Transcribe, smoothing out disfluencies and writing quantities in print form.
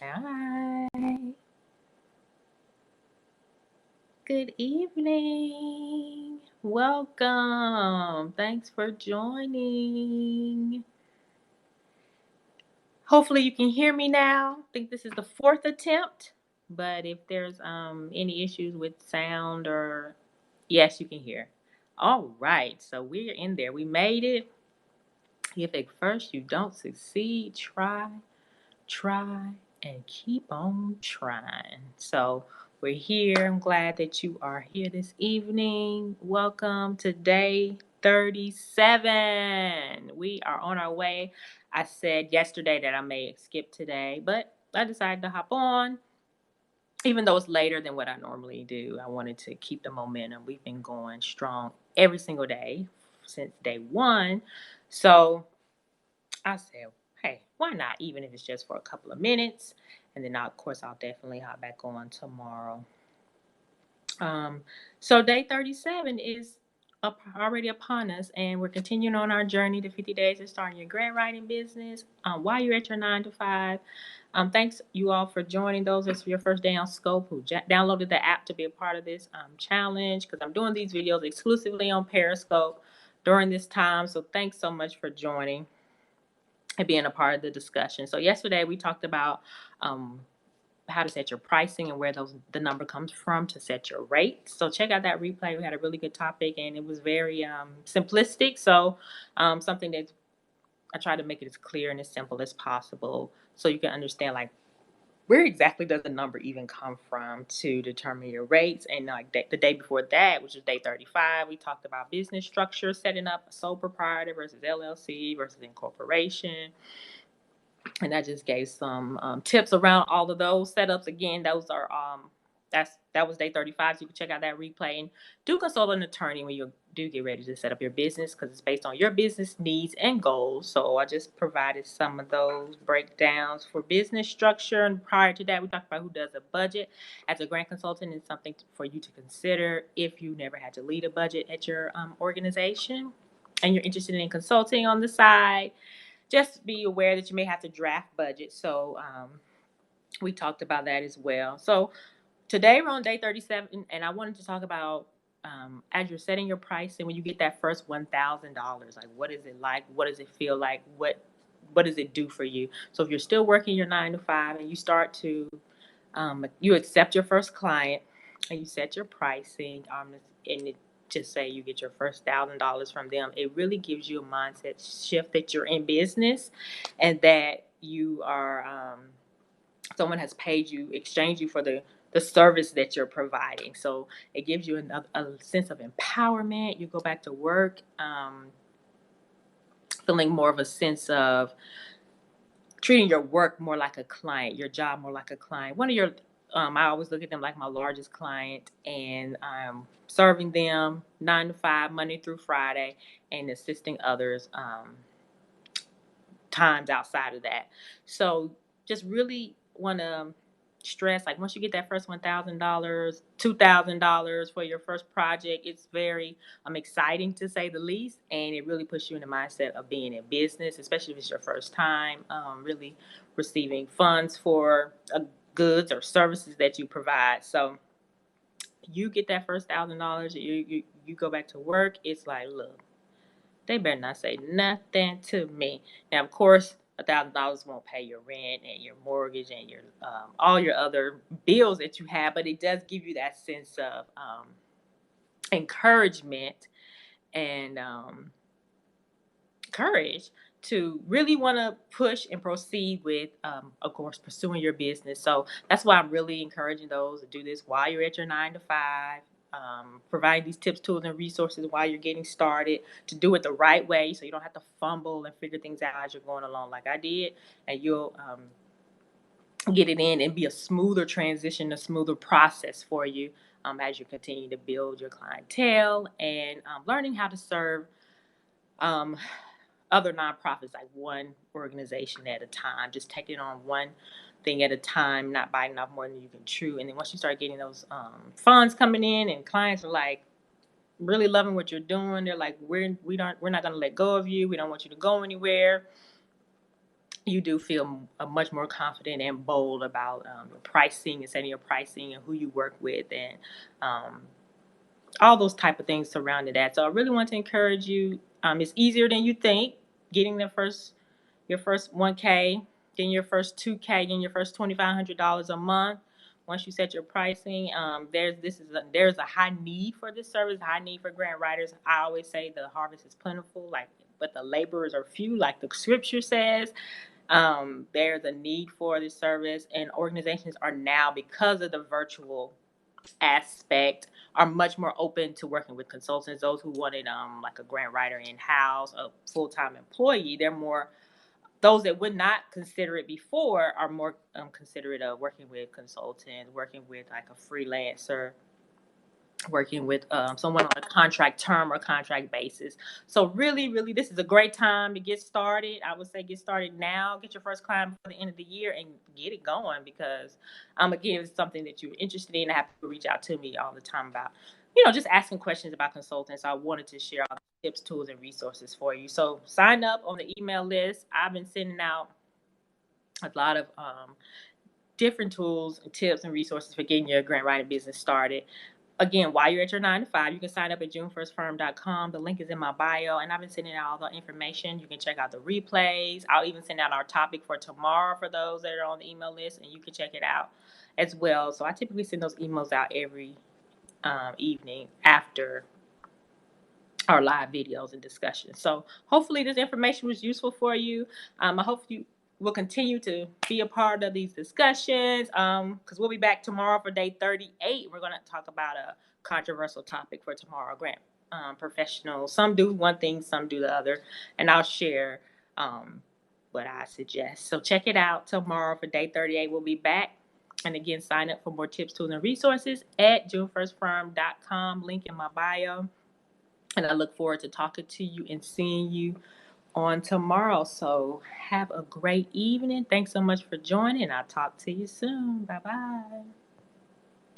Hi. Good evening. Welcome. Thanks for joining. Hopefully you can hear me now. I think this is the fourth attempt, but if there's any issues with sound or yes, you can hear. All right. So we're in there. We made it. If at first you don't succeed, try, and keep on trying. So we're here. I'm glad that you are here this evening. Welcome to day 37. We are on our way. I said yesterday that I may skip today, but I decided to hop on. Even though it's later than what I normally do, I wanted to keep the momentum. We've been going strong every single day since day one. So I said, hey, why not? Even if it's just for a couple of minutes. And then, of course, I'll definitely hop back on tomorrow. Um, so, day 37 is already upon us, and we're continuing on our journey to 50 days of starting your grant writing business while you're at your 9 to 5. Thanks, you all, for joining those that's your first day on Scope who downloaded the app to be a part of this challenge because I'm doing these videos exclusively on Periscope during this time. So, thanks so much for joining and being a part of the discussion. So yesterday we talked about um, how to set your pricing and where the number comes from to set your rate. So check out that replay. We had a really good topic and it was very simplistic. So something that I try to make it as clear and as simple as possible so you can understand like where exactly does the number even come from to determine your rates. And like the day before that, which is day 35, we talked about business structure, setting up a sole proprietor versus LLC versus incorporation, and I just gave some tips around all of those setups. Again, those are that was day 35. So you can check out that replay and do consult an attorney when you do get ready to set up your business because it's based on your business needs and goals. So I just provided some of those breakdowns for business structure. And prior to that, we talked about who does a budget as a grant consultant. Is something for you to consider if you never had to lead a budget at your organization and you're interested in consulting on the side. Just be aware that you may have to draft budget. So we talked about that as well. So today we're on day 37, and I wanted to talk about as you're setting your price and when you get that first $1,000, like what is it like? What does it feel like? What does it do for you? So if you're still working your 9 to 5 and you start to you accept your first client and you set your pricing, and just say you get your first $1,000 from them, it really gives you a mindset shift that you're in business and that you are someone has paid you, exchanged you for the service that you're providing. So it gives you a sense of empowerment. You go back to work feeling more of a sense of treating your work more like a client, your job more like a client. One of your, I always look at them like my largest client, and I'm serving them 9 to 5, Monday through Friday, and assisting others times outside of that. So just really want to stress like once you get that first $1,000, $2,000 for your first project, it's very exciting to say the least, and it really puts you in the mindset of being in business, especially if it's your first time really receiving funds for goods or services that you provide. So you get that first $1,000, you go back to work. It's like, look, they better not say nothing to me. Now, of course, $1,000 won't pay your rent and your mortgage and your all your other bills that you have, but it does give you that sense of encouragement and courage to really want to push and proceed with, of course, pursuing your business. So that's why I'm really encouraging those to do this while you're at your 9 to 5. Providing these tips, tools, and resources while you're getting started to do it the right way so you don't have to fumble and figure things out as you're going along like I did. And you'll get it in and be a smoother transition, a smoother process for you as you continue to build your clientele and learning how to serve um, other nonprofits, like one organization at a time, just taking on one thing at a time, not biting off more than you can chew. And then once you start getting those funds coming in and clients are like really loving what you're doing, they're like, we're not going to let go of you. We don't want you to go anywhere. you do feel much more confident and bold about your pricing and setting your pricing and who you work with, and um, all those type of things surrounding that. So I really want to encourage you. It's easier than you think getting your first 1K, then your first 2K, then your first $2,500 a month. Once you set your pricing, there's a high need for this service, high need for grant writers. I always say the harvest is plentiful, but the laborers are few, like the scripture says. There's a need for this service, and organizations are now, because of the virtual aspect, are much more open to working with consultants. Those who wanted like a grant writer in house, a full time employee, they're more, those that would not consider it before are more considerate of working with consultants, working with like a freelancer, working with someone on a contract term or contract basis. So really, really, this is a great time to get started. I would say get started now, get your first client before the end of the year, and get it going, because again, it's something that you're interested in. I have people reach out to me all the time about, just asking questions about consultants. So I wanted to share all the tips, tools, and resources for you. So sign up on the email list. I've been sending out a lot of different tools and tips and resources for getting your grant writing business started. Again, while you're at your 9 to 5, you can sign up at junefirstfirm.com. The link is in my bio, and I've been sending out all the information. You can check out the replays. I'll even send out our topic for tomorrow for those that are on the email list, and you can check it out as well. So I typically send those emails out every evening after our live videos and discussions. So hopefully this information was useful for you. I hope you will continue to be a part of these discussions, because we'll be back tomorrow for day 38. We're going to talk about a controversial topic for tomorrow. Grant professionals, some do one thing, some do the other, and I'll share what I suggest. So check it out tomorrow for day 38. We'll be back. And again, sign up for more tips, tools, and resources at junefirstfirm.com. Link in my bio. And I look forward to talking to you and seeing you on tomorrow. So have a great evening. Thanks so much for joining. I'll talk to you soon. Bye bye.